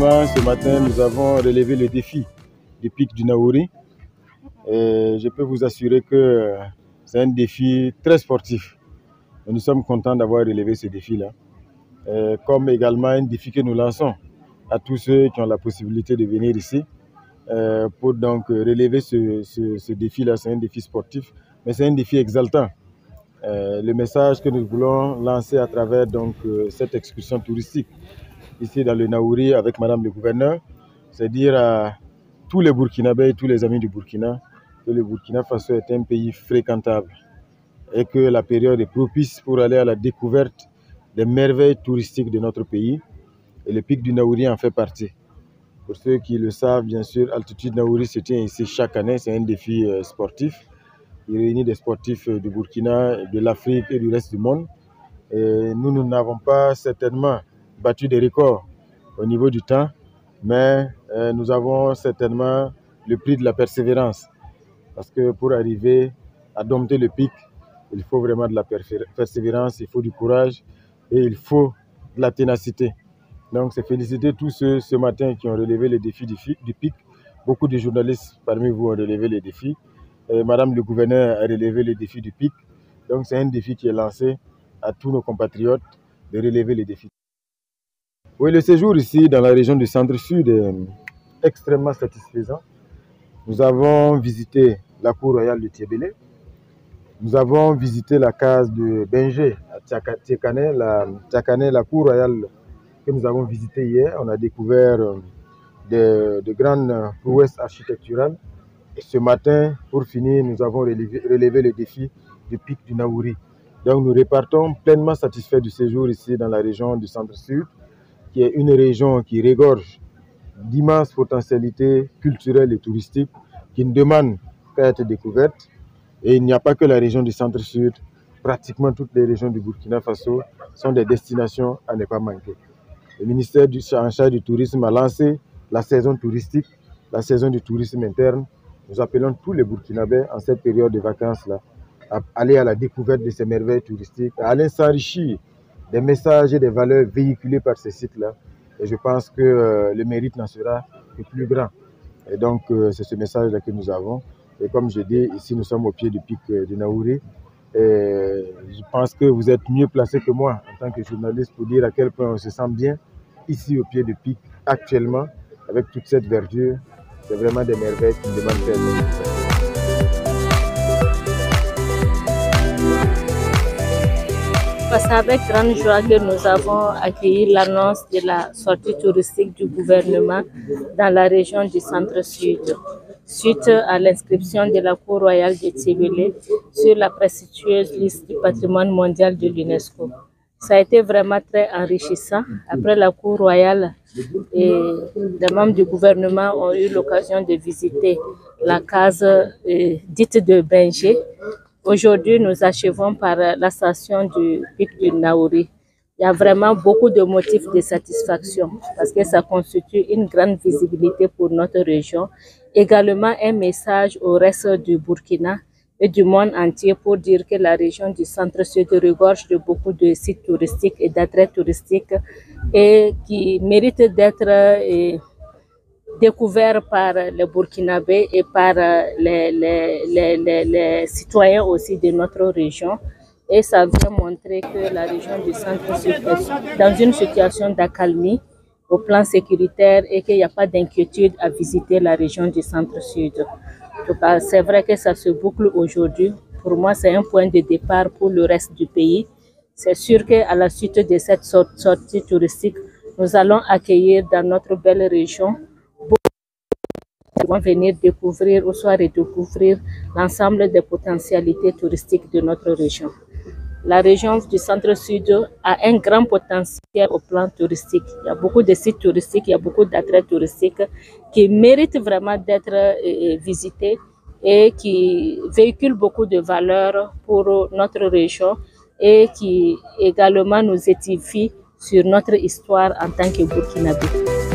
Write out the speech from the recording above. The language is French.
Effectivement, ce matin, nous avons relevé le défi du pic du Naouri. Et je peux vous assurer que c'est un défi très sportif. Et nous sommes contents d'avoir relevé ce défi-là. Comme également un défi que nous lançons à tous ceux qui ont la possibilité de venir ici pour donc relever ce défi-là. C'est un défi sportif, mais c'est un défi exaltant. Le message que nous voulons lancer à travers donc, cette excursion touristique ici dans le Naouri avec Madame le gouverneur, c'est dire à tous les Burkinabés et tous les amis du Burkina que le Burkina Faso est un pays fréquentable et que la période est propice pour aller à la découverte des merveilles touristiques de notre pays. Et le pic du Naouri en fait partie. Pour ceux qui le savent, bien sûr, Altitude Naouri se tient ici chaque année. C'est un défi sportif. Il réunit des sportifs du Burkina, de l'Afrique et du reste du monde. Et nous n'avons pas certainement battu des records au niveau du temps, mais nous avons certainement le prix de la persévérance. Parce que pour arriver à dompter le pic, il faut vraiment de la persévérance, il faut du courage et il faut de la ténacité. Donc, c'est féliciter tous ceux ce matin qui ont relevé les défis du pic. Beaucoup de journalistes parmi vous ont relevé les défis. Et Madame le gouverneur a relevé les défis du pic. Donc, c'est un défi qui est lancé à tous nos compatriotes de relever les défis. Oui, le séjour ici dans la région du centre-sud est extrêmement satisfaisant. Nous avons visité la cour royale de Tiébélé. Nous avons visité la case de Benjé à Tiakané, la cour royale que nous avons visitée hier. On a découvert de grandes prouesses architecturales. Et ce matin, pour finir, nous avons relevé le défi du pic du Naouri. Donc nous repartons pleinement satisfaits du séjour ici dans la région du centre-sud, qui est une région qui regorge d'immenses potentialités culturelles et touristiques qui ne demandent qu'à être découvertes. Et il n'y a pas que la région du centre-sud, pratiquement toutes les régions du Burkina Faso sont des destinations à ne pas manquer. Le ministère en charge du tourisme a lancé la saison touristique, la saison du tourisme interne. Nous appelons tous les Burkinabés en cette période de vacances-là à aller à la découverte de ces merveilles touristiques, à aller s'enrichir des messages et des valeurs véhiculées par ces sites-là. Et je pense que le mérite n'en sera que plus grand. Et donc, c'est ce message-là que nous avons. Et comme je dis, ici, nous sommes au pied du pic du Naouri. Et je pense que vous êtes mieux placé que moi, en tant que journaliste, pour dire à quel point on se sent bien ici au pied du pic, actuellement, avec toute cette verdure. C'est vraiment des merveilles qui demandent faire. C'est avec grande joie que nous avons accueilli l'annonce de la sortie touristique du gouvernement dans la région du centre-sud, suite à l'inscription de la Cour royale de Tiébélé sur la prestigieuse liste du patrimoine mondial de l'UNESCO. Ça a été vraiment très enrichissant. Après la Cour royale, et les membres du gouvernement ont eu l'occasion de visiter la case dite de Benjé. Aujourd'hui, nous achevons par la station du pic du Naouri. Il y a vraiment beaucoup de motifs de satisfaction parce que ça constitue une grande visibilité pour notre région. Également un message au reste du Burkina et du monde entier pour dire que la région du centre-sud regorge de beaucoup de sites touristiques et d'attraits touristiques et qui méritent d'être découvert par les Burkinabés et par les citoyens aussi de notre région. Et ça vient montrer que la région du centre-sud est dans une situation d'accalmie au plan sécuritaire et qu'il n'y a pas d'inquiétude à visiter la région du centre-sud. En tout cas, c'est vrai que ça se boucle aujourd'hui. Pour moi, c'est un point de départ pour le reste du pays. C'est sûr qu'à la suite de cette sortie touristique, nous allons accueillir dans notre belle région qui vont venir découvrir ou soit redécouvrir l'ensemble des potentialités touristiques de notre région. La région du centre-sud a un grand potentiel au plan touristique. Il y a beaucoup de sites touristiques, il y a beaucoup d'attraits touristiques qui méritent vraiment d'être visités et qui véhiculent beaucoup de valeurs pour notre région et qui également nous édifient sur notre histoire en tant que Burkinabés.